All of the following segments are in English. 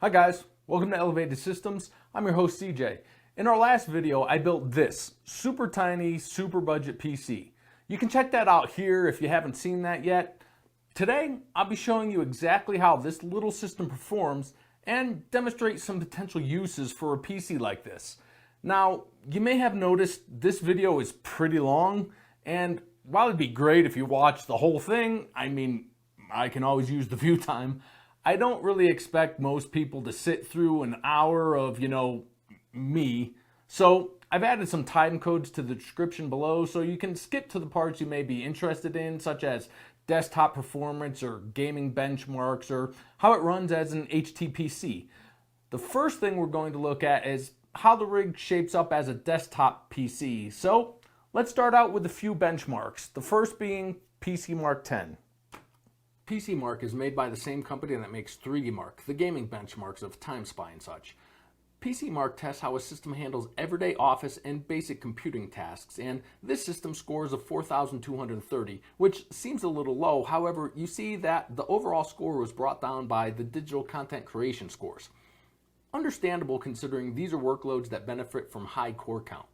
Hi guys, welcome to Elevated Systems. I'm your host CJ. In our last video, I built this super tiny, super budget PC. You can check that out here if you haven't seen that yet. Today, I'll be showing you exactly how this little system performs and demonstrate some potential uses for a PC like this. Now, you may have noticed this video is pretty long, and while it'd be great if you watched the whole thing, I can always use the view time. I don't really expect most people to sit through an hour of, me. So I've added some time codes to the description below so you can skip to the parts you may be interested in, such as desktop performance or gaming benchmarks or how it runs as an HTPC. The first thing we're going to look at is how the rig shapes up as a desktop PC. So let's start out with a few benchmarks, the first being PC Mark 10. PC Mark is made by the same company that makes 3D Mark, the gaming benchmarks of TimeSpy and such. PC Mark tests how a system handles everyday office and basic computing tasks, and this system scores a 4,230, which seems a little low. However, you see that the overall score was brought down by the digital content creation scores. Understandable considering these are workloads that benefit from high core count.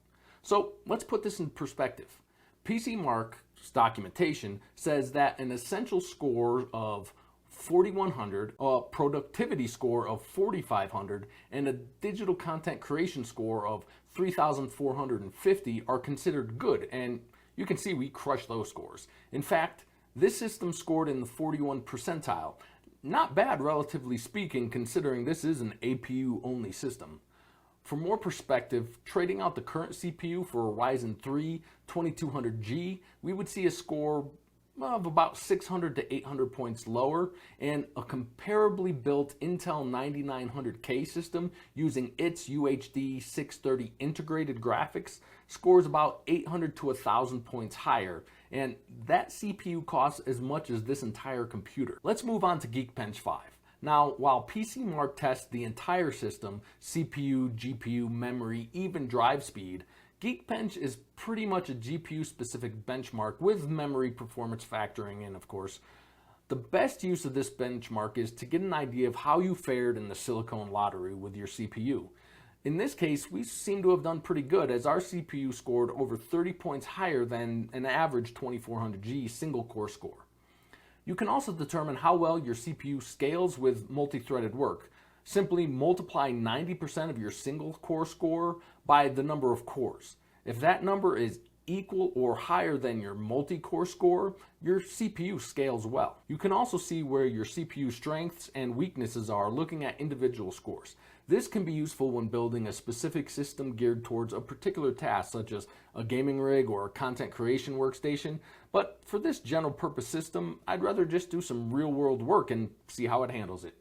So let's put this in perspective. PC Mark's documentation says that an essential score of 4,100, a productivity score of 4,500, and a digital content creation score of 3,450 are considered good, and you can see we crushed those scores. In fact, this system scored in the 41 percentile. Not bad relatively speaking considering this is an APU-only system. For more perspective, trading out the current CPU for a Ryzen 3 2200G, we would see a score of about 600 to 800 points lower, and a comparably built Intel 9900K system using its UHD 630 integrated graphics scores about 800 to 1,000 points higher, and that CPU costs as much as this entire computer. Let's move on to Geekbench 5. Now, while PC Mark tests the entire system, CPU, GPU, memory, even drive speed, Geekbench is pretty much a GPU-specific benchmark with memory performance factoring in, of course. The best use of this benchmark is to get an idea of how you fared in the silicone lottery with your CPU. In this case, we seem to have done pretty good as our CPU scored over 30 points higher than an average 2400G single-core score. You can also determine how well your CPU scales with multi-threaded work. Simply multiply 90% of your single core score by the number of cores. If that number is equal or higher than your multi-core score, your CPU scales well. You can also see where your CPU strengths and weaknesses are looking at individual scores. This can be useful when building a specific system geared towards a particular task, such as a gaming rig or a content creation workstation. But for this general purpose system, I'd rather just do some real world work and see how it handles it.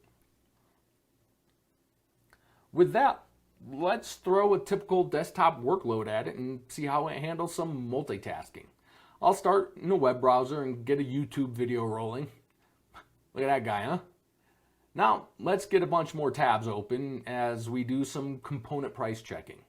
With that, let's throw a typical desktop workload at it and see how it handles some multitasking. I'll start in a web browser and get a YouTube video rolling. Look at that guy, huh? Now, let's get a bunch more tabs open as we do some component price checking.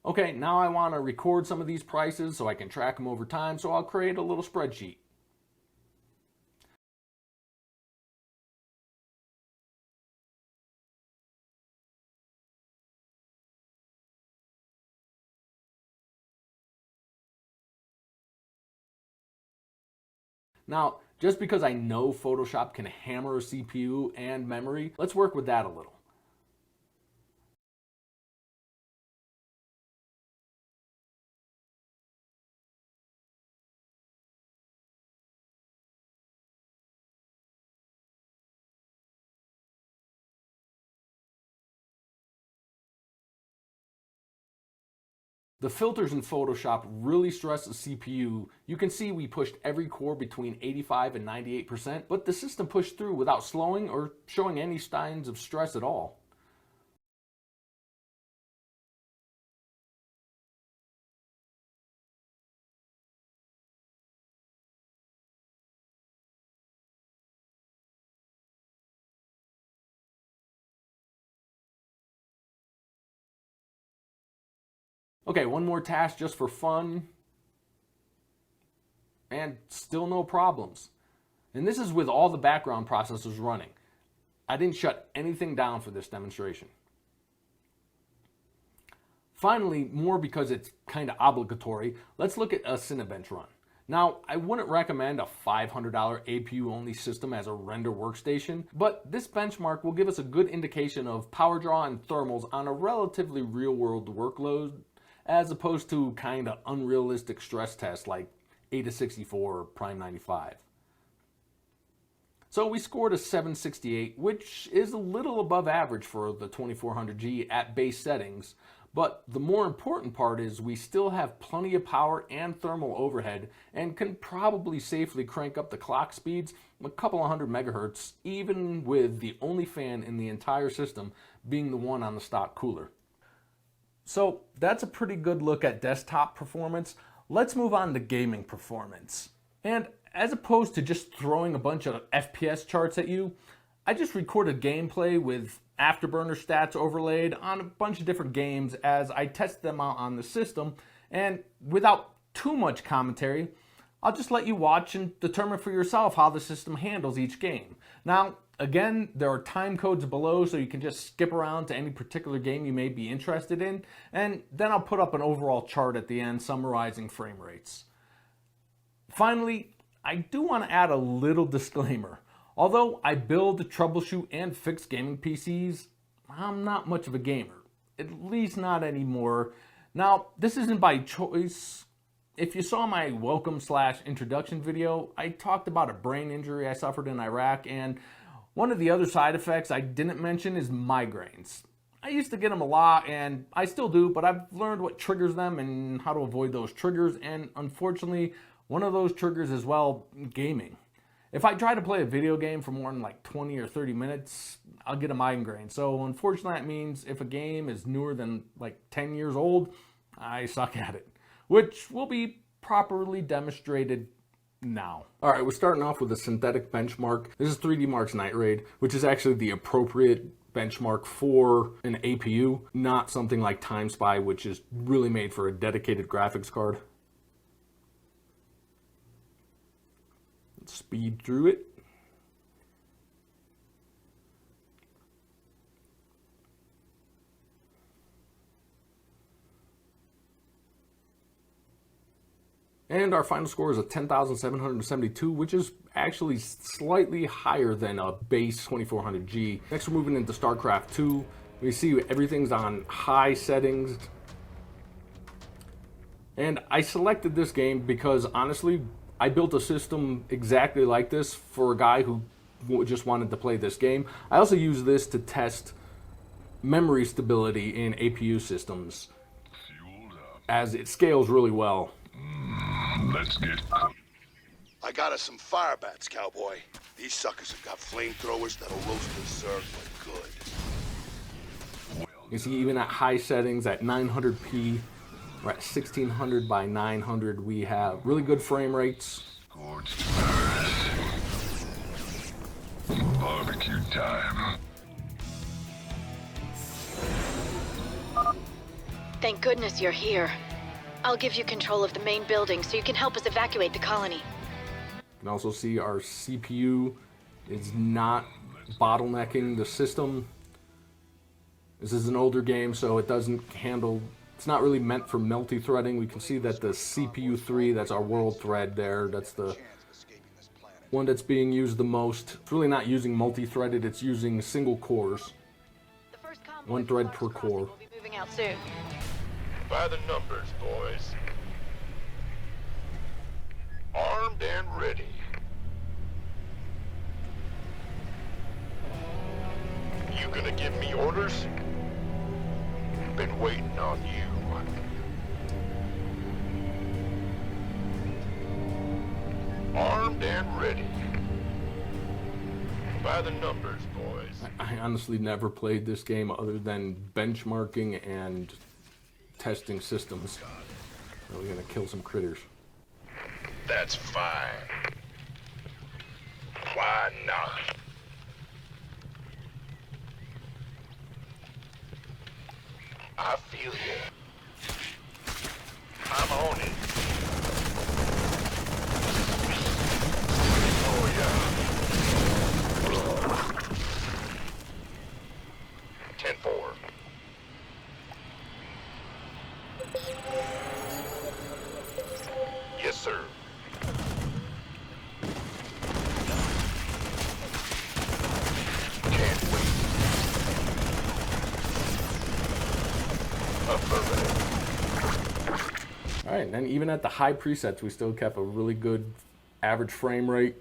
Okay, now I want to record some of these prices so I can track them over time, so I'll create a little spreadsheet. Now, just because I know Photoshop can hammer a CPU and memory, let's work with that a little. The filters in Photoshop really stress the CPU. You can see we pushed every core between 85 and 98%, but the system pushed through without slowing or showing any signs of stress at all. Okay, one more task just for fun. and still no problems. And this is with all the background processors running. I didn't shut anything down for this demonstration. Finally, more because it's kind of obligatory, let's look at a Cinebench run. Now, I wouldn't recommend a $500 APU-only system as a render workstation, but this benchmark will give us a good indication of power draw and thermals on a relatively real-world workload, as opposed to kind of unrealistic stress tests like Ada64 or Prime 95. So we scored a 768, which is a little above average for the 2400G at base settings, but the more important part is we still have plenty of power and thermal overhead and can probably safely crank up the clock speeds a couple of hundred megahertz, even with the only fan in the entire system being the one on the stock cooler. So that's a pretty good look at desktop performance. Let's move on to gaming performance. And as opposed to just throwing a bunch of FPS charts at you, I just recorded gameplay with Afterburner stats overlaid on a bunch of different games as I test them out on the system, and without too much commentary, I'll just let you watch and determine for yourself how the system handles each game. Now, again, there are time codes below so you can just skip around to any particular game you may be interested in, and then I'll put up an overall chart at the end summarizing frame rates. Finally, I do want to add a little disclaimer. Although I build, troubleshoot, and fix gaming PCs, I'm not much of a gamer. At least not anymore. Now, this isn't by choice. If you saw my welcome/introduction video, I talked about a brain injury I suffered in Iraq, and one of the other side effects I didn't mention is migraines. I used to get them a lot, and I still do, but I've learned what triggers them and how to avoid those triggers, and unfortunately, one of those triggers is, well, gaming. If I try to play a video game for more than like 20 or 30 minutes, I'll get a migraine. So unfortunately that means if a game is newer than like 10 years old, I suck at it, which will be properly demonstrated now. All right, we're starting off with a synthetic benchmark. This is 3D Mark's Night Raid, which is actually the appropriate benchmark for an APU, not something like Time Spy, which is really made for a dedicated graphics card. Speed through it. And our final score is a 10,772, which is actually slightly higher than a base 2400G. Next, we're moving into Starcraft II. We see everything's on high settings. And I selected this game because honestly, I built a system exactly like this for a guy who just wanted to play this game. I also use this to test memory stability in APU systems, as it scales really well. Let's get... I got us some fire bats, cowboy. These suckers have got flamethrowers that'll roast and serve like good. You see, even at high settings, at 900p, we're at 1600 by 900. We have really good frame rates. Barbecue time. Thank goodness you're here. I'll give you control of the main building so you can help us evacuate the colony. You can also see our CPU is not bottlenecking the system. This is an older game, so it doesn't handle... It's not really meant for multi-threading. We can see that the CPU 3, that's our world thread there, that's the one that's being used the most. It's really not using multi-threaded, it's using single cores. One thread per core. We'll be moving out soon. By the numbers, boys. Armed and ready. You gonna give me orders? Been waiting on you. Armed and ready. By the numbers, boys. I honestly never played this game other than benchmarking and testing systems. We're gonna kill some critters. That's fine. Why not? I feel you. I'm on it. sir. Can't wait. Affirmative. All right, and then even at the high presets, we still kept a really good average frame rate.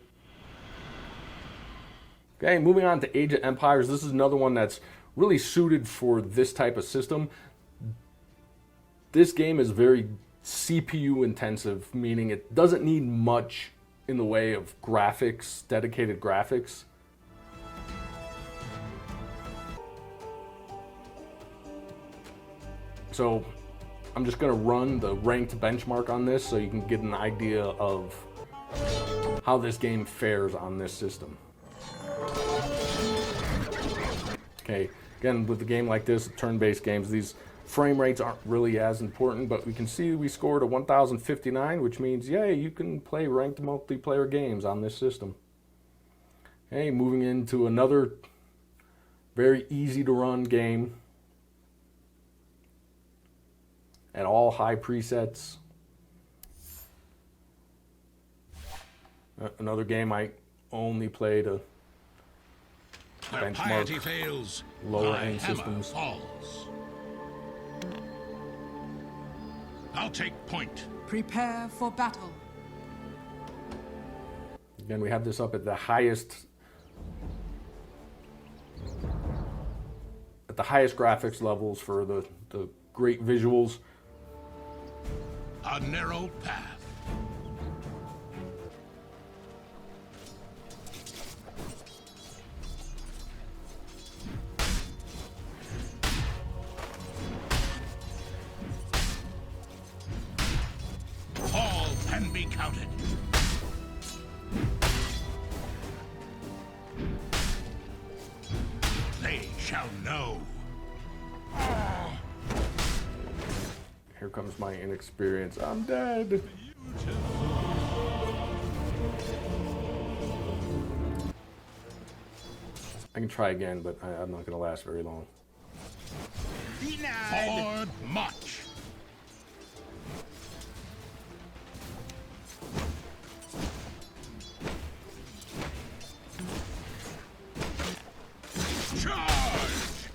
Okay, moving on to Age of Empires. This is another one that's really suited for this type of system. This game is very CPU intensive, meaning it doesn't need much in the way of graphics, dedicated graphics. So I'm just going to run the ranked benchmark on this so you can get an idea of how this game fares on this system. Okay, again, with a game like this, turn-based games, these frame rates aren't really as important, but we can see we scored a 1059, which means, yay, you can play ranked multiplayer games on this system. Okay, moving into another very easy to run game at all high presets. Another game I only played a benchmark fails, lower end systems. Falls. I'll take point. Prepare for battle. Again, we have this up at the highest graphics levels for the great visuals. A narrow path. All can be counted. They shall know. Here comes my inexperience. I'm dead. I can try again, but I'm not going to last very long. Forward march. Charge!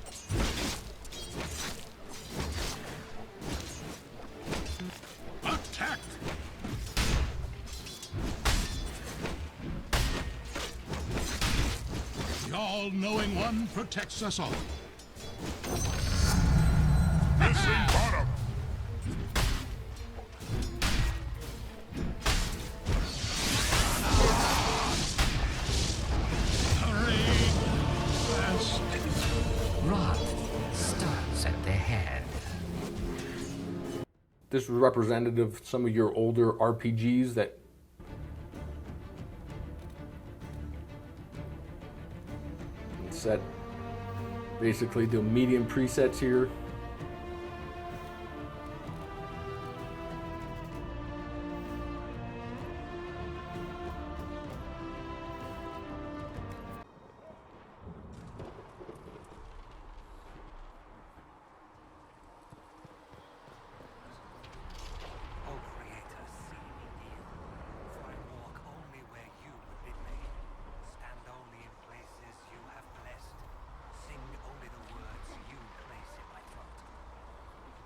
Attack! The all-knowing one protects us all. Missing bottom. Wrath starts at the head. This was representative of some of your older RPGs that set basically the medium presets here.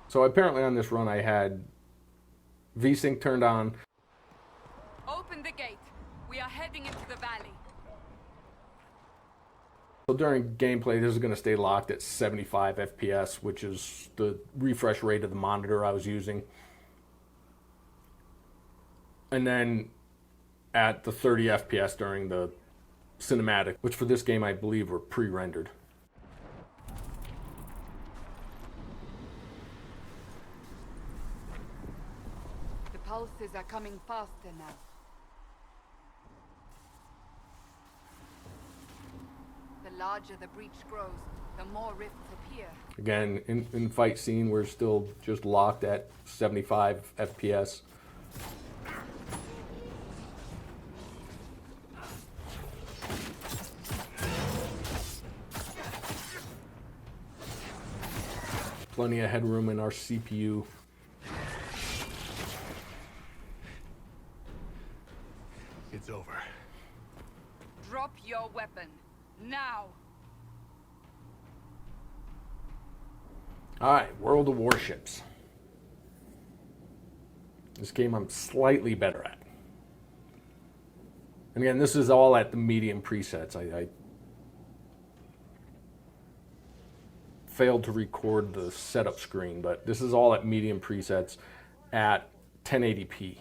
So apparently on this run I had VSync turned on. Open the gate. We are heading into the valley. So during gameplay, this is going to stay locked at 75 FPS, which is the refresh rate of the monitor I was using. And then at the 30 FPS during the cinematic, which for this game I believe were pre-rendered. The pulses are coming faster now. The larger the breach grows, the more rifts appear. Again, in fight scene, we're still just locked at 75 FPS. Plenty of headroom in our CPU. It's over. Drop your weapon. Now! Alright, World of Warships. This game I'm slightly better at. And again, this is all at the medium presets. I failed to record the setup screen, but this is all at medium presets at 1080p.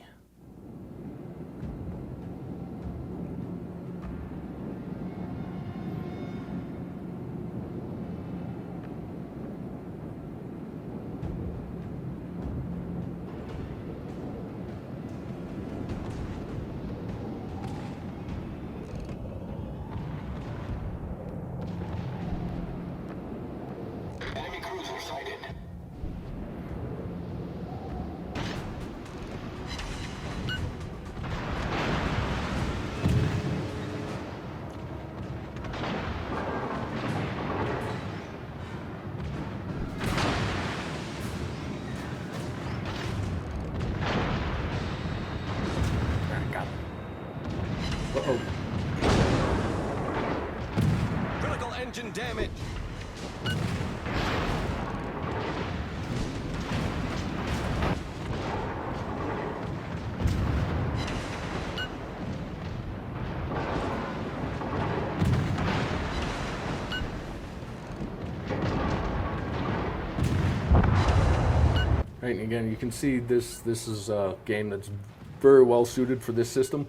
Uh-oh. Critical engine damage. Right, and again, you can see this is a game that's very well suited for this system.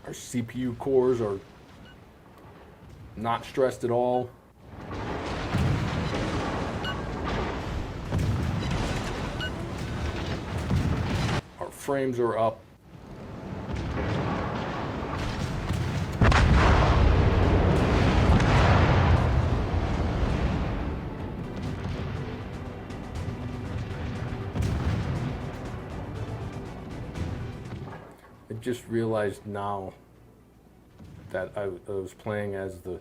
Our CPU cores are not stressed at all. Our frames are up. I just realized now that I was playing as the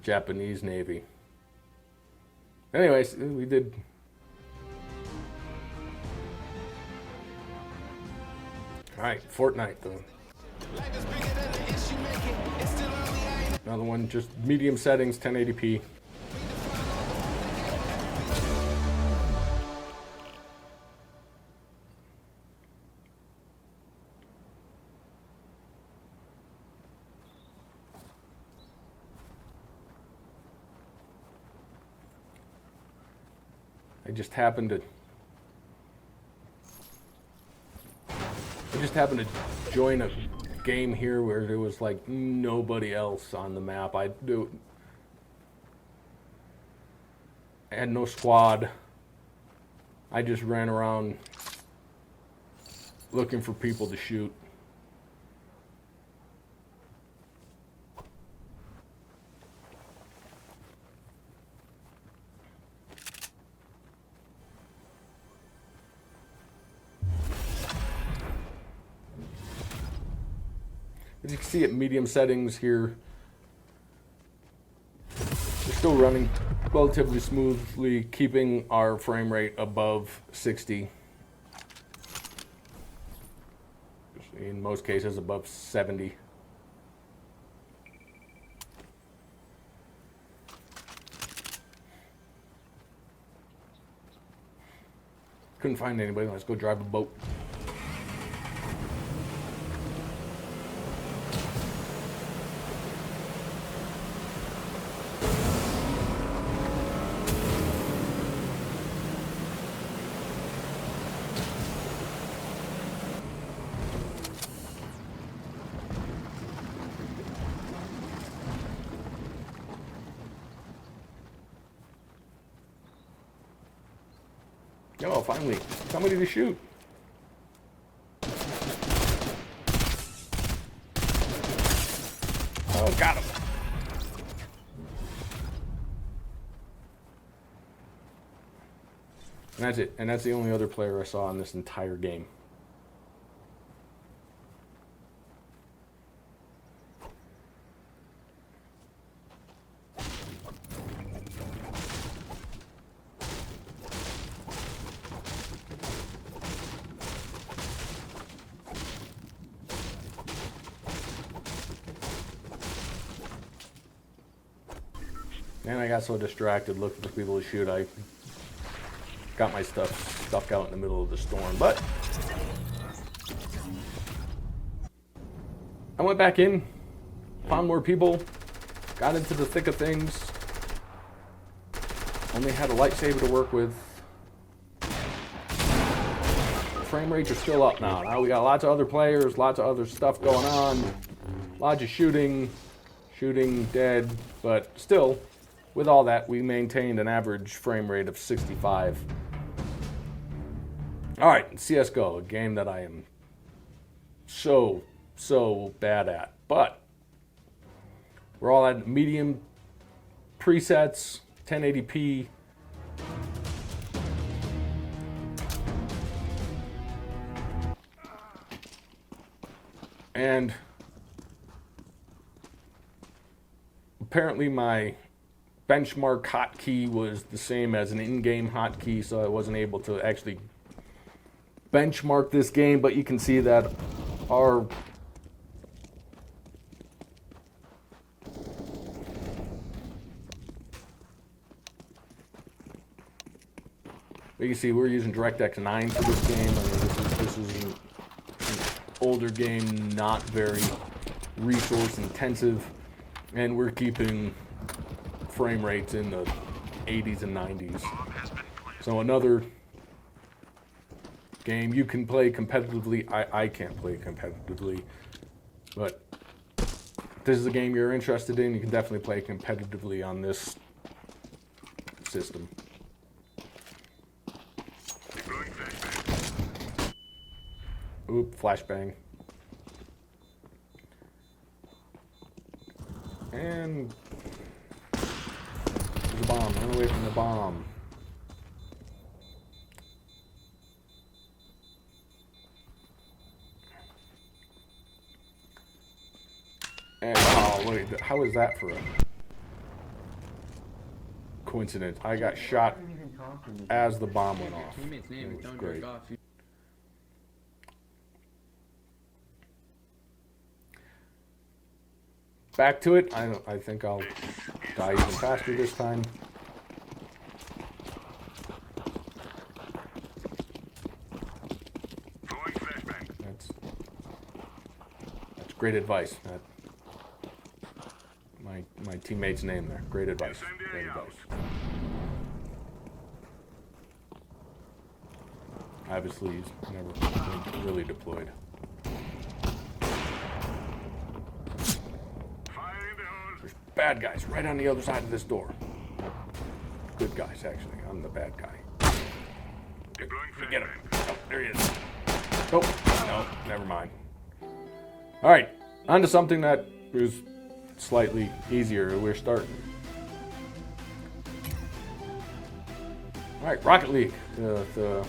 Japanese Navy. Anyways, we did. Alright, Fortnight though. Another one, just medium settings, 1080p. I just happened to join a game here where there was like nobody else on the map. I had no squad. I just ran around looking for people to shoot. As you can see at medium settings here, we're still running relatively smoothly, keeping our frame rate above 60. In most cases above 70. Couldn't find anybody. Let's go drive a boat. Oh, finally, somebody to shoot. Oh, got him. And that's it. And that's the only other player I saw in this entire game. And I got so distracted looking for people to shoot, I got my stuff stuck out in the middle of the storm. But I went back in, found more people, got into the thick of things. Only had a lightsaber to work with. Frame rates are still up now. Now we got lots of other players, lots of other stuff going on, lots of shooting, dead, but still, with all that, we maintained an average frame rate of 65. All right, CSGO, a game that I am so bad at, but we're all at medium presets, 1080p. And apparently my benchmark hotkey was the same as an in-game hotkey, so I wasn't able to actually benchmark this game, but you can see that our you see we're using DirectX 9 for this game. I mean, this is an older game, not very resource intensive, and we're keeping frame rates in the 80s and 90s. So another game you can play competitively. I can't play competitively, but if this is a game you're interested in, you can definitely play competitively on this system. Oop, flashbang. And there's a bomb. Run away from the bomb. And oh wait, how is that for a coincidence? I got shot as the bomb went off. It was great. Back to it. I think I'll die even faster this time. That's great advice. My teammate's name there. Great advice. Great advice. Obviously, he's never really deployed. Bad guys right on the other side of this door. Good guys, actually. I'm the bad guy. Get him. Oh, there he is. Nope. No, never mind. All right, on to something that is slightly easier. We're starting. All right, Rocket League. The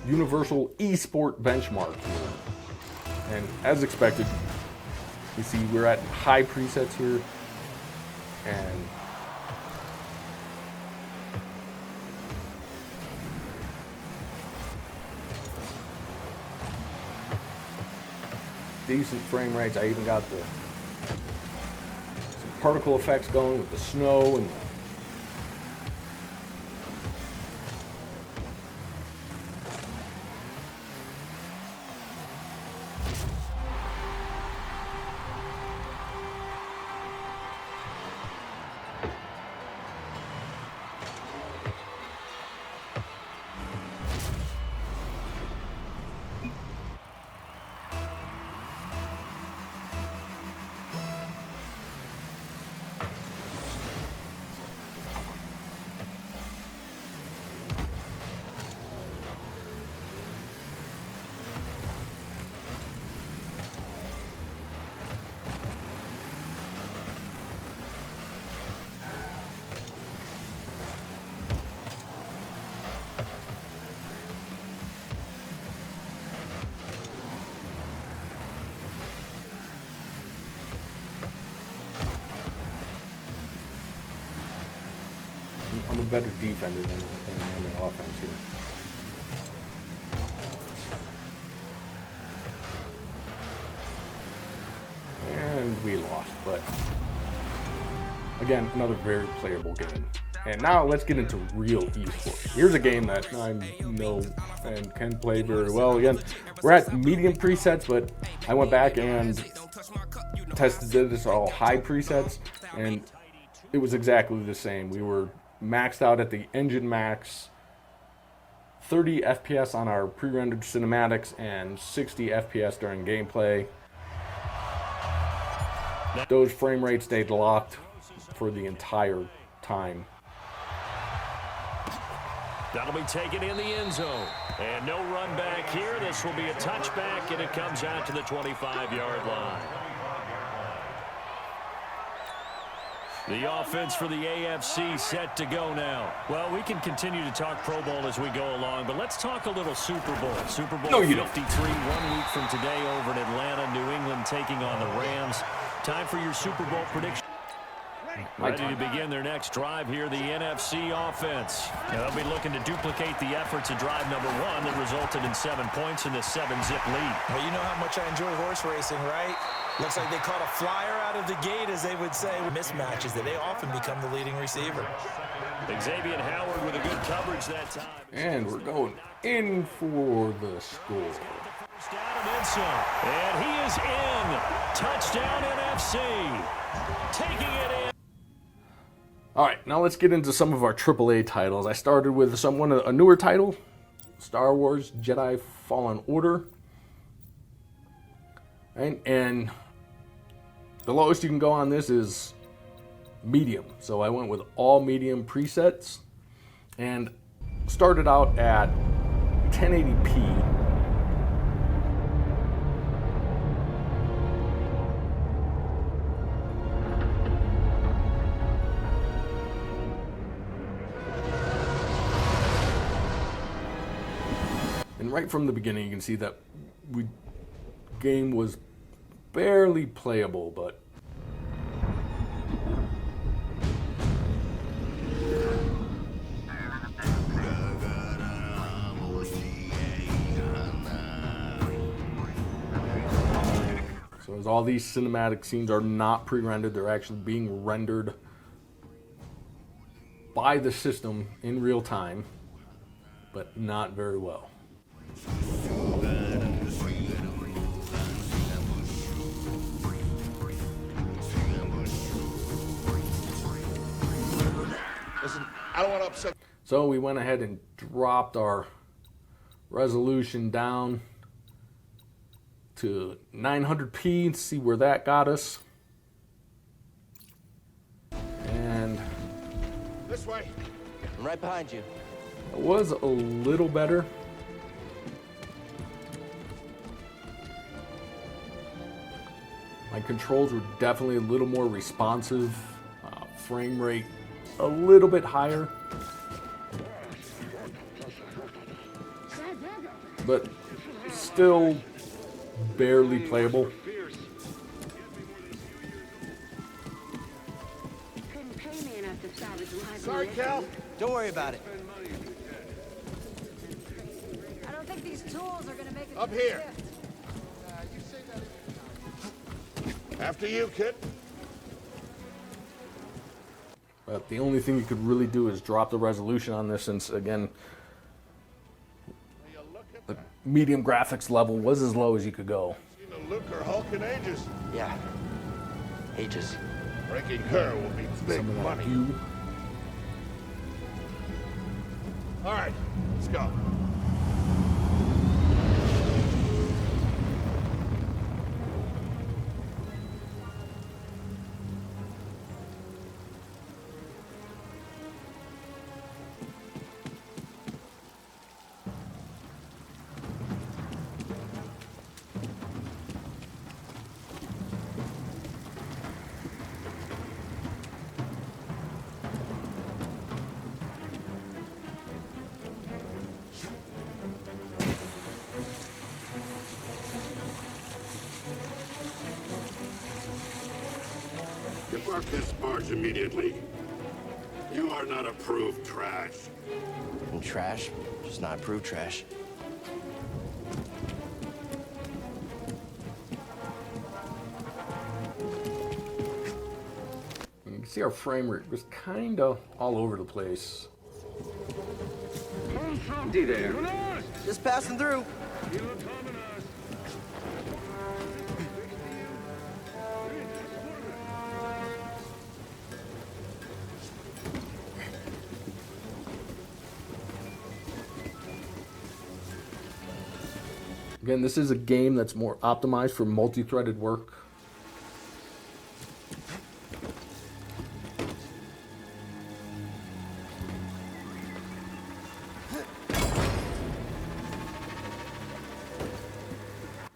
universal esport benchmark here. And as expected, you see we're at high presets here, and decent frame rates. I even got some particle effects going with the snow and I'm a better defender than the offense here. And we lost. lost. But again, another very playable game. And now let's get into real esports. Here's a game that I know and can play very well. Again, we're at medium presets, but I went back and tested this all high presets, and it was exactly the same. We were maxed out at the engine max, 30 FPS on our pre-rendered cinematics, and 60 FPS during gameplay. Those frame rates stayed locked for the entire time. That'll be taken in the end zone. And no run back here. This will be a touchback, and it comes out to the 25-yard line. The offense for the AFC set to go now. Well, we can continue to talk Pro Bowl as we go along, but let's talk a little Super Bowl. Super Bowl 53, 1 week from today over in Atlanta. New England taking on the Rams. Time for your Super Bowl prediction. Ready to begin their next drive here, the NFC offense. Now, they'll be looking to duplicate the efforts of drive number 1 that resulted in 7 points in the 7-zip lead. Well, you know how much I enjoy horse racing, right? Looks like they caught a flyer out of the gate, as they would say, with mismatches that they often become the leading receiver. Xavier Howard with a good coverage that time. And we're going in for the score. First down and then some. And he is in. Touchdown NFC. Taking it in. All right, now let's get into some of our AAA titles. I started with a newer title, Star Wars Jedi Fallen Order. And the lowest you can go on this is medium. So I went with all medium presets and started out at 1080p. And right from the beginning, you can see that game was barely playable, but so as all these cinematic scenes are not pre-rendered, they're actually being rendered by the system in real time, but not very well. Listen, I don't want to upset. So we went ahead and dropped our resolution down to 900p to see where that got us. And This way. I'm right behind you. it was a little better. My controls were definitely a little more responsive, frame rate a little bit higher, but still barely playable. Sorry, Cal. Don't worry about it. I don't think these tools are gonna make it. Up here. After you, kid. But the only thing you could really do is drop the resolution on this, since again the medium graphics level was as low as you could go. Seen a Luke or Hulk in ages. Yeah. Ages. Breaking her will be big Some of that money. view. All right, let's go. Depart this barge immediately. You are not approved trash. And trash, just not approved trash. See, our frame rate was kind of all over the place. Just passing through. Again, this is a game that's more optimized for multi-threaded work.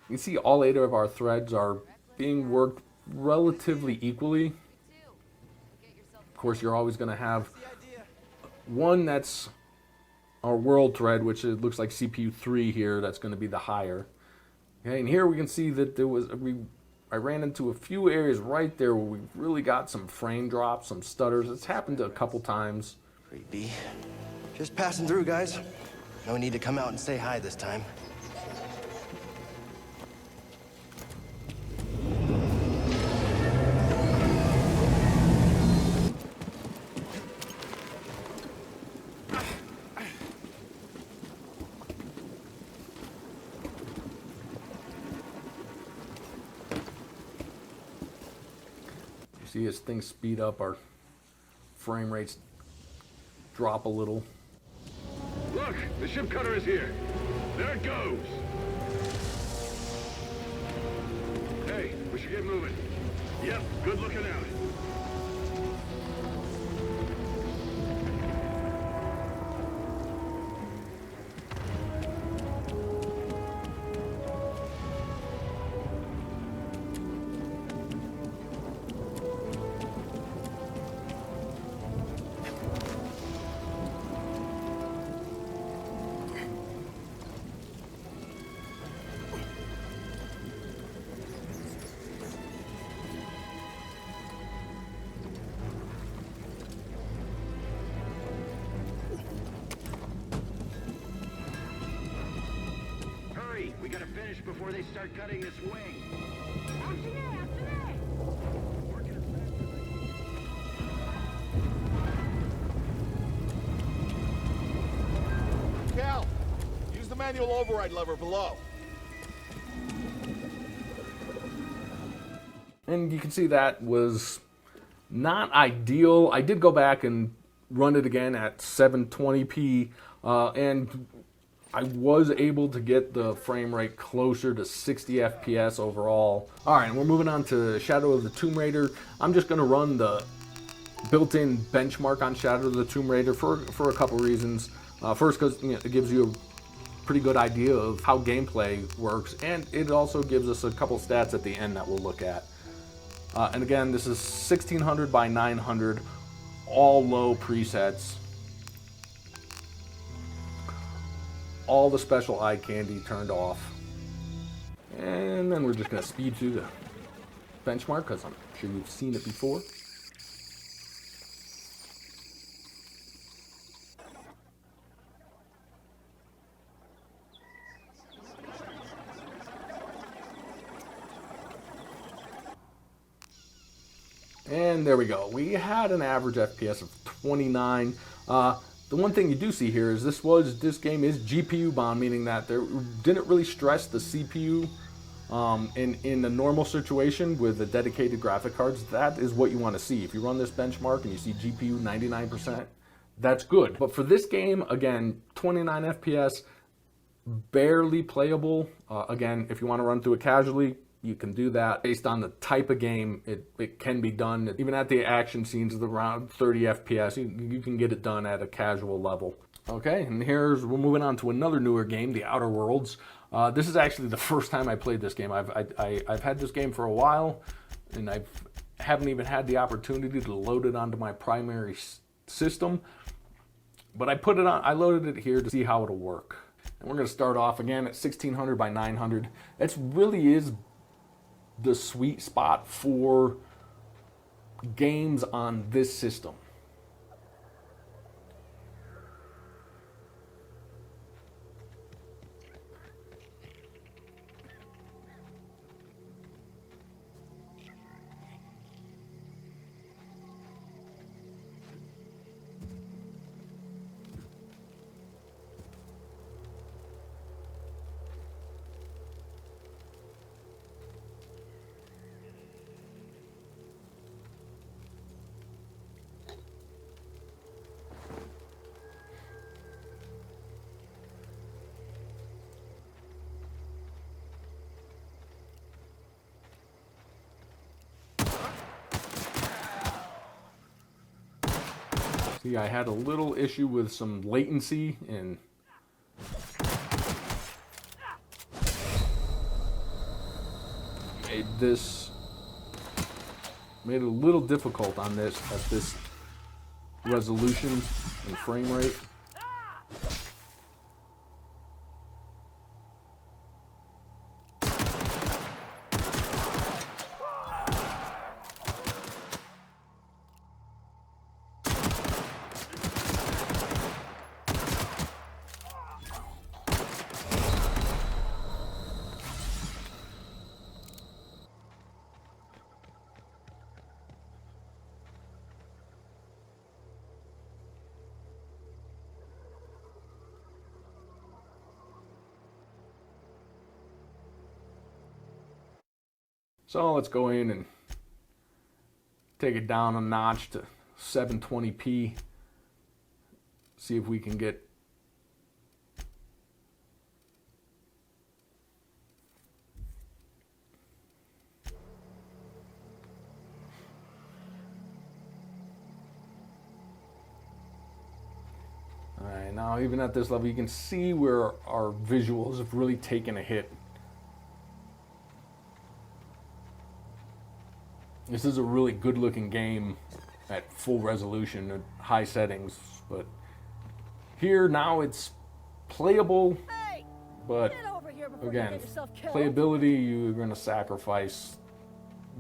You can see all 8 of our threads are being worked relatively equally. Of course, you're always going to have one that's our world thread, which it looks like CPU 3 here, that's going to be the higher. Okay, and here we can see that I ran into a few areas right there where we really got some frame drops, some stutters. It's happened a couple times. Creepy. Just passing through, guys. No need to come out and say hi this time. See, as things speed up, our frame rates drop a little. Look, the ship cutter is here. There it goes. Hey, we should get moving. Yep, good looking out. We gotta finish before they start cutting this wing. Cal, use the manual override lever below. And you can see that was not ideal. I did go back and run it again at 720p, and I was able to get the frame rate closer to 60 FPS overall. All right, we're moving on to Shadow of the Tomb Raider. I'm just going to run the built-in benchmark on Shadow of the Tomb Raider for a couple reasons. First, because it gives you a pretty good idea of how gameplay works, and it also gives us a couple stats at the end that we'll look at. And again, this is 1600 by 900, all low presets. All the special eye candy turned off. And then we're just going to speed through the benchmark because I'm sure you've seen it before. And there we go. We had an average FPS of 29. The one thing you do see here is this game is GPU bound, meaning that there didn't really stress the CPU in a normal situation with the dedicated graphic cards. That is what you want to see. If you run this benchmark and you see GPU 99%, that's good. But for this game, again, 29 FPS, barely playable. Again, if you want to run through it casually, you can do that. Based on the type of game, it can be done. Even at the action scenes of around 30 FPS, you can get it done at a casual level. Okay, and we're moving on to another newer game, The Outer Worlds. This is actually the first time I played this game. I've had this game for a while, and I haven't even had the opportunity to load it onto my primary system. But I loaded it here to see how it'll work. And we're going to start off again at 1600 by 900. It really is the sweet spot for games on this system. See, I had a little issue with some latency and made it a little difficult on this at this resolution and frame rate. So let's go in and take it down a notch to 720p. See if we can get Alright, now even at this level you can see where our visuals have really taken a hit. This is a really good looking game at full resolution at high settings, but here now it's playable, but again, playability, you're going to sacrifice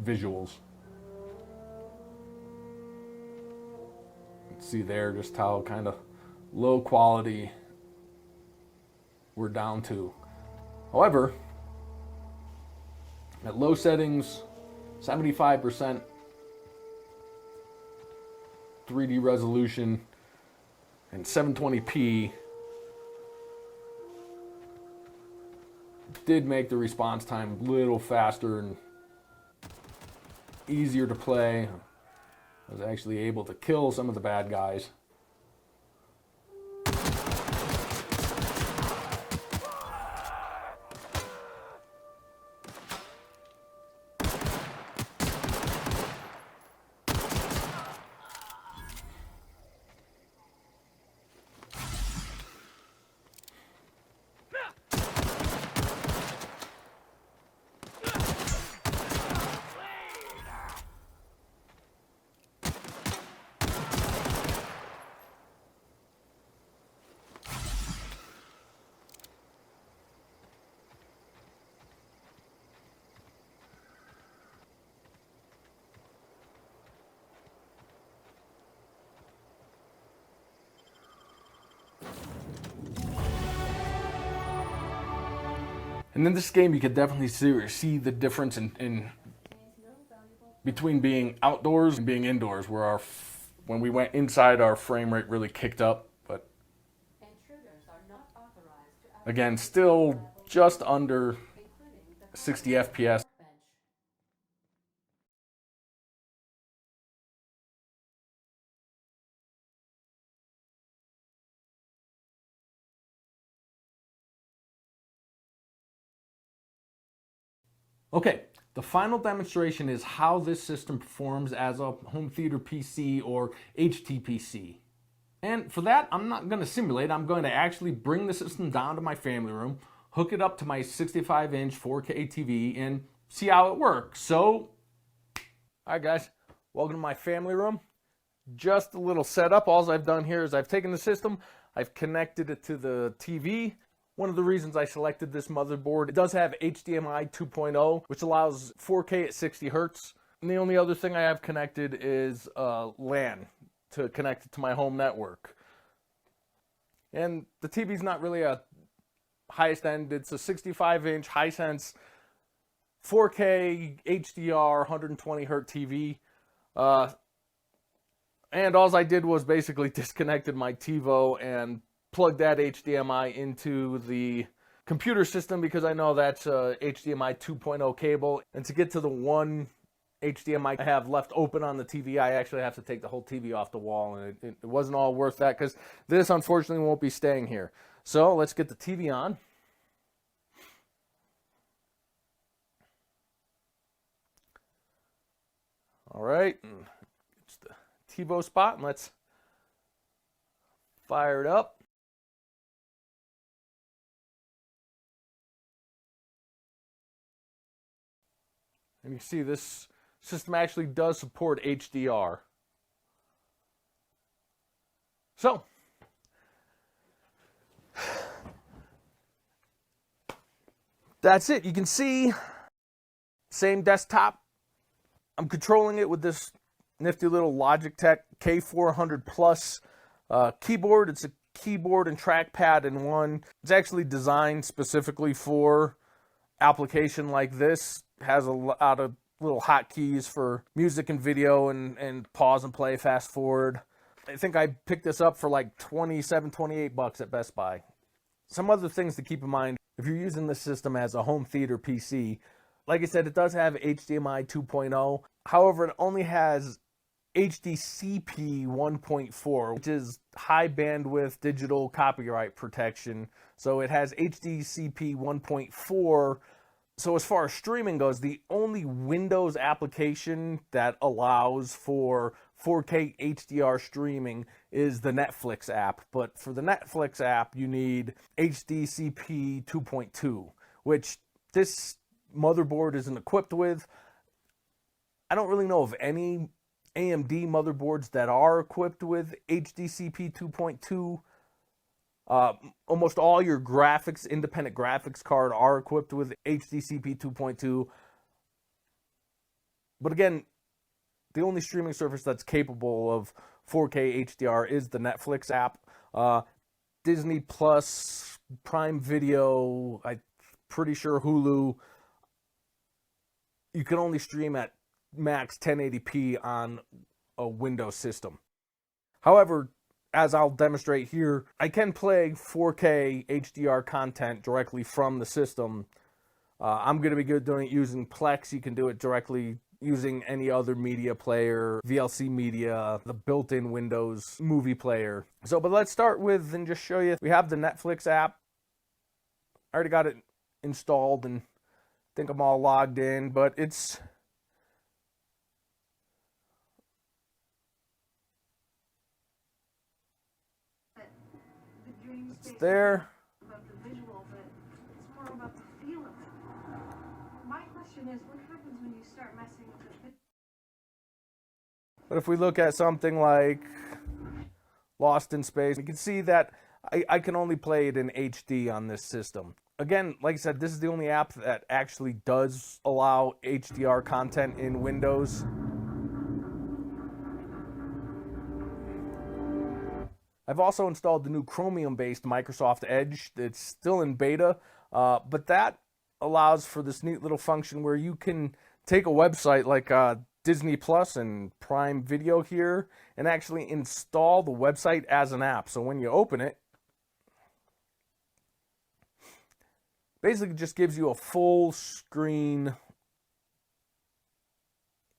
visuals. You can see there just how kind of low quality we're down to. However, at low settings, 75% 3D resolution and 720p did make the response time a little faster and easier to play. I was actually able to kill some of the bad guys. And in this game, you could definitely see the difference in between being outdoors and being indoors, where when we went inside, our frame rate really kicked up. But again, still just under 60 FPS. Okay, the final demonstration is how this system performs as a home theater PC or HTPC. And for that, I'm not going to simulate. I'm going to actually bring the system down to my family room, hook it up to my 65-inch 4K TV, and see how it works. So, alright guys, welcome to my family room. Just a little setup. All I've done here is I've taken the system, I've connected it to the TV. One of the reasons I selected this motherboard, it does have HDMI 2.0, which allows 4K at 60 Hertz. And the only other thing I have connected is LAN to connect it to my home network. And the TV's not really a highest end. It's a 65-inch Hisense 4K HDR 120 Hertz TV. And all I did was basically disconnected my TiVo and plug that HDMI into the computer system because I know that's a HDMI 2.0 cable. And to get to the one HDMI I have left open on the TV, I actually have to take the whole TV off the wall, and it wasn't all worth that because this unfortunately won't be staying here. So let's get the TV on. All right, it's the TiVo spot, and let's fire it up. And you see this system actually does support HDR. So, that's it. You can see, same desktop. I'm controlling it with this nifty little Logitech K400 Plus keyboard. It's a keyboard and trackpad in one. It's actually designed specifically for application like this. Has a lot of little hotkeys for music and video and pause and play, fast forward. I think I picked this up for like 27, 28 bucks at Best Buy. Some other things to keep in mind if you're using this system as a home theater PC. Like I said, it does have HDMI 2.0. However, it only has HDCP 1.4, which is high bandwidth digital copyright protection. So it has HDCP 1.4. So as far as streaming goes, the only Windows application that allows for 4K HDR streaming is the Netflix app. But for the Netflix app, you need HDCP 2.2, which this motherboard isn't equipped with. I don't really know of any AMD motherboards that are equipped with HDCP 2.2. Almost all your independent graphics card are equipped with HDCP 2.2. But again, the only streaming service that's capable of 4K HDR is the Netflix app. Disney Plus, Prime Video, I'm pretty sure Hulu. You can only stream at max 1080p on a Windows system. However, as I'll demonstrate here, I can play 4K HDR content directly from the system. I'm going to be good doing it using Plex. You can do it directly using any other media player, VLC media, the built-in Windows movie player. So, but let's start with and just show you. We have the Netflix app. I already got it installed and think I'm all logged in, but it's there. About the visual, but it's more about the feel of it. My question is, what happens when you start messing with the But if we look at something like Lost in Space, you can see that I can only play it in HD on this system. Again, like I said, this is the only app that actually does allow HDR content in Windows. I've also installed the new Chromium-based Microsoft Edge. It's still in beta, but that allows for this neat little function where you can take a website like Disney Plus and Prime Video here and actually install the website as an app. So when you open it, basically just gives you a full screen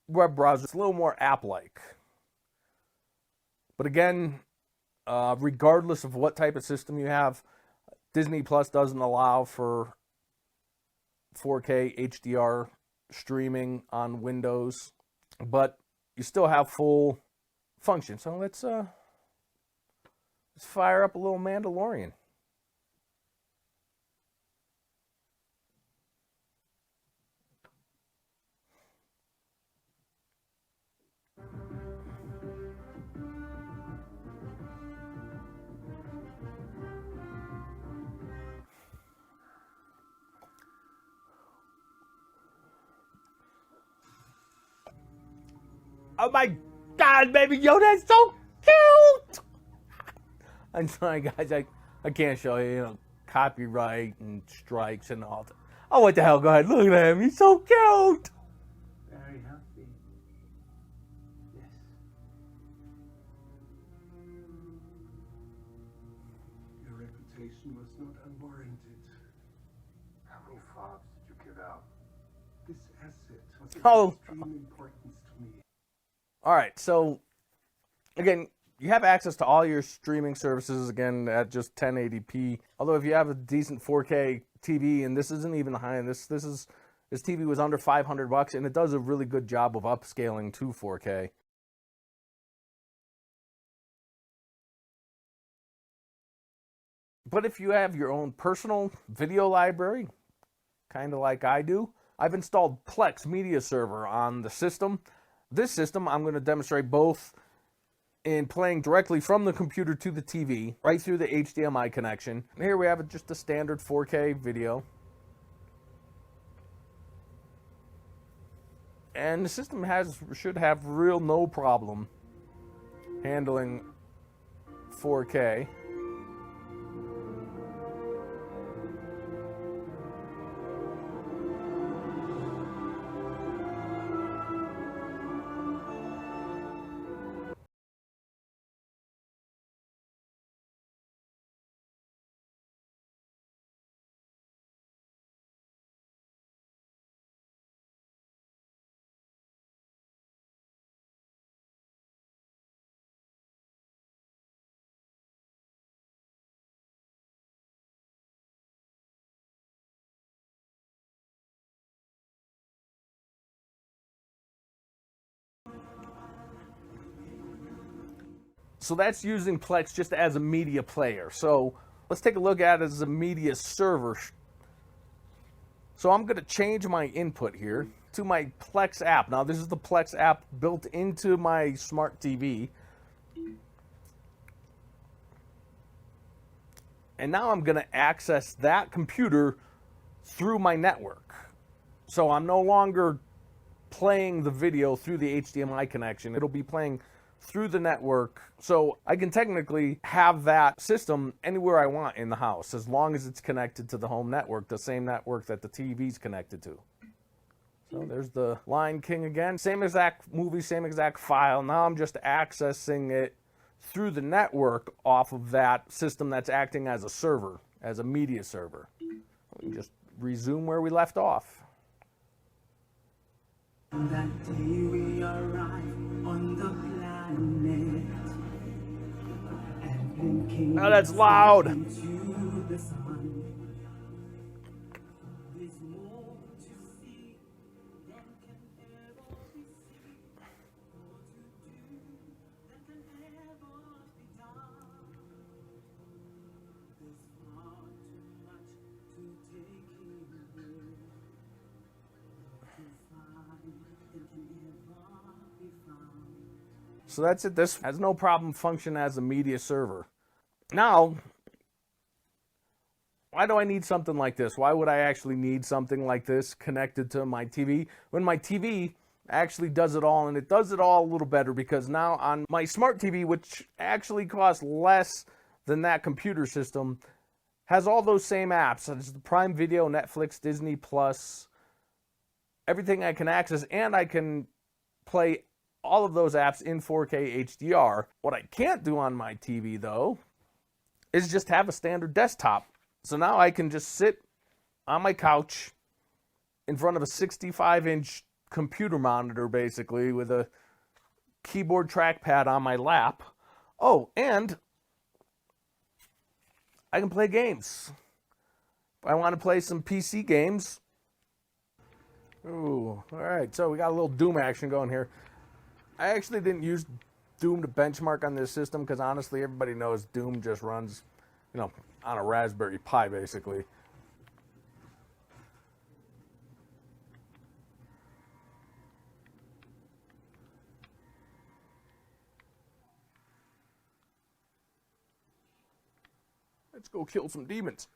web browser. It's a little more app-like. But again, regardless of what type of system you have, Disney Plus doesn't allow for 4K HDR streaming on Windows, but you still have full function. So let's fire up a little Mandalorian. Oh my God, baby Yoda is so cute! I'm sorry, guys. I can't show you, copyright and strikes and all that. Oh, what the hell? Go ahead. Look at him. He's so cute. Very healthy. Yes. Your reputation was not unwarranted. How many fobs did you give out? This asset was of extreme importance to me. All right, so again, you have access to all your streaming services again at just 1080p. Although if you have a decent 4K TV, and this isn't even high, and this TV was under $500, and it does a really good job of upscaling to 4K. But if you have your own personal video library, kind of like I do, I've installed Plex Media Server on the system. This system I'm going to demonstrate both in playing directly from the computer to the TV, right through the HDMI connection. And here we have just a standard 4K video. And the system should have no problem handling 4K. So that's using Plex just as a media player. So let's take a look at it as a media server. So I'm going to change my input here to my Plex app. Now this is the Plex app built into my smart TV. And now I'm going to access that computer through my network. So I'm no longer playing the video through the HDMI connection. It'll be playing through the network, so I can technically have that system anywhere I want in the house as long as it's connected to the home network, the same network that the TV's connected to. So there's the Lion King again, same exact movie, same exact file. Now I'm just accessing it through the network off of that system that's acting as a server, as a media server. We can just resume where we left off. That day we arrive on the planet. Oh, that's loud. So that's it. This has no problem functioning as a media server. Now, why do I need something like this? Why would I actually need something like this connected to my TV when my TV actually does it all, and it does it all a little better because now on my smart TV, which actually costs less than that computer system, has all those same apps. It's the Prime Video, Netflix, Disney Plus, everything I can access, and I can play all of those apps in 4K HDR. What I can't do on my TV, though, is just have a standard desktop. So now I can just sit on my couch in front of a 65-inch computer monitor, basically, with a keyboard trackpad on my lap. Oh, and I can play games. If I want to play some PC games. Ooh, all right, so we got a little Doom action going here. I actually didn't use Doom to benchmark on this system because honestly, everybody knows Doom just runs, you know, on a Raspberry Pi, basically. Let's go kill some demons.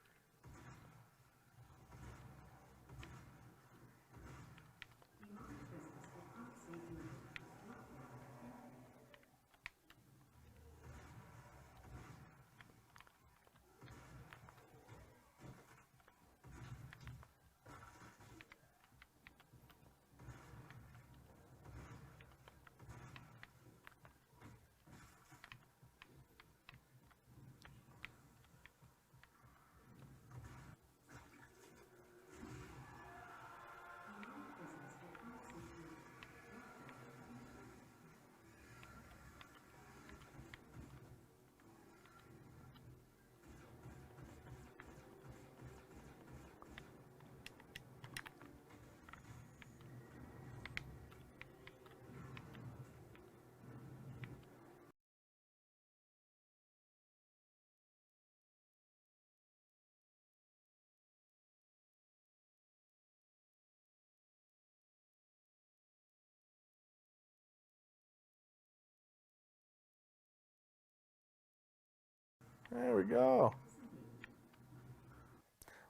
There we go.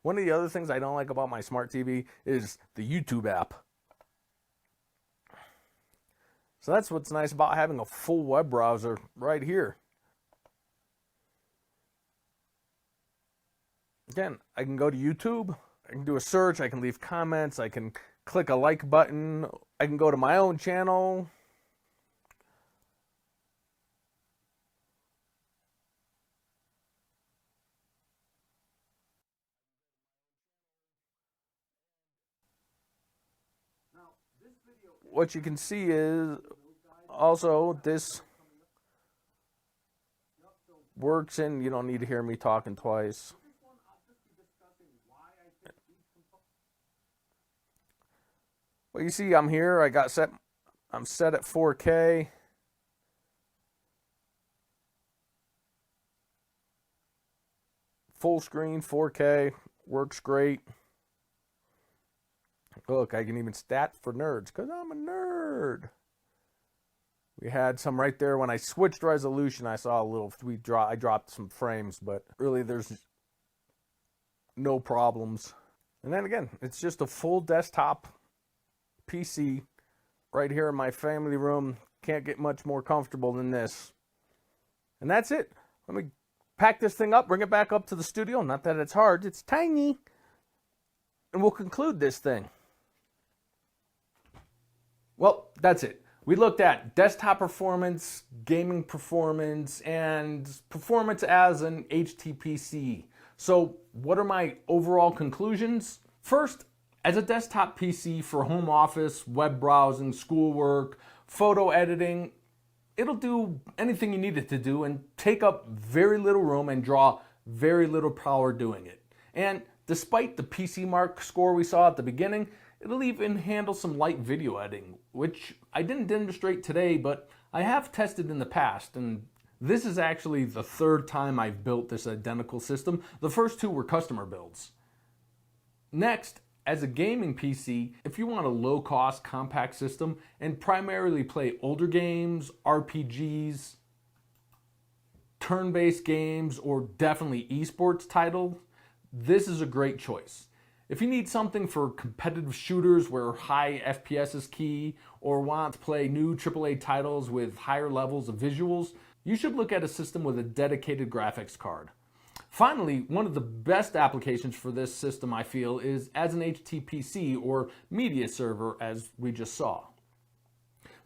One of the other things I don't like about my smart TV is the YouTube app. So that's what's nice about having a full web browser right here. Again, I can go to YouTube, I can do a search, I can leave comments, I can click a like button, I can go to my own channel. What you can see is also this works, and you don't need to hear me talking twice. Well, you see I'm here, I'm set at 4K. Full screen, 4K, works great. Look, I can even stat for nerds, because I'm a nerd. We had some right there. When I switched resolution, I saw a little, I dropped some frames, but really there's no problems. And then again, it's just a full desktop PC right here in my family room. Can't get much more comfortable than this. And that's it. Let me pack this thing up, bring it back up to the studio. Not that it's hard, it's tiny. And we'll conclude this thing. Well, that's it. We looked at desktop performance, gaming performance, and performance as an HTPC. So what are my overall conclusions? First, as a desktop PC for home office, web browsing, schoolwork, photo editing, it'll do anything you need it to do and take up very little room and draw very little power doing it. And despite the PC Mark score we saw at the beginning, it'll even handle some light video editing, which I didn't demonstrate today, but I have tested in the past, and this is actually the third time I've built this identical system. The first two were customer builds. Next, as a gaming PC, if you want a low-cost, compact system and primarily play older games, RPGs, turn-based games, or definitely esports titles, this is a great choice. If you need something for competitive shooters where high FPS is key, or want to play new AAA titles with higher levels of visuals, you should look at a system with a dedicated graphics card. Finally, one of the best applications for this system, I feel, is as an HTPC or media server, as we just saw.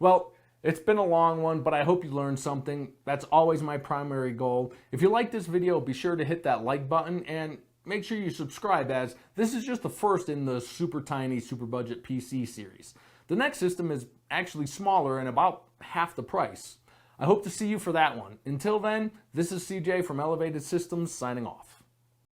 Well, it's been a long one, but I hope you learned something. That's always my primary goal. If you like this video, be sure to hit that like button and make sure you subscribe, as this is just the first in the super tiny, super budget PC series. The next system is actually smaller and about half the price. I hope to see you for that one. Until then, this is CJ from Elevated Systems signing off.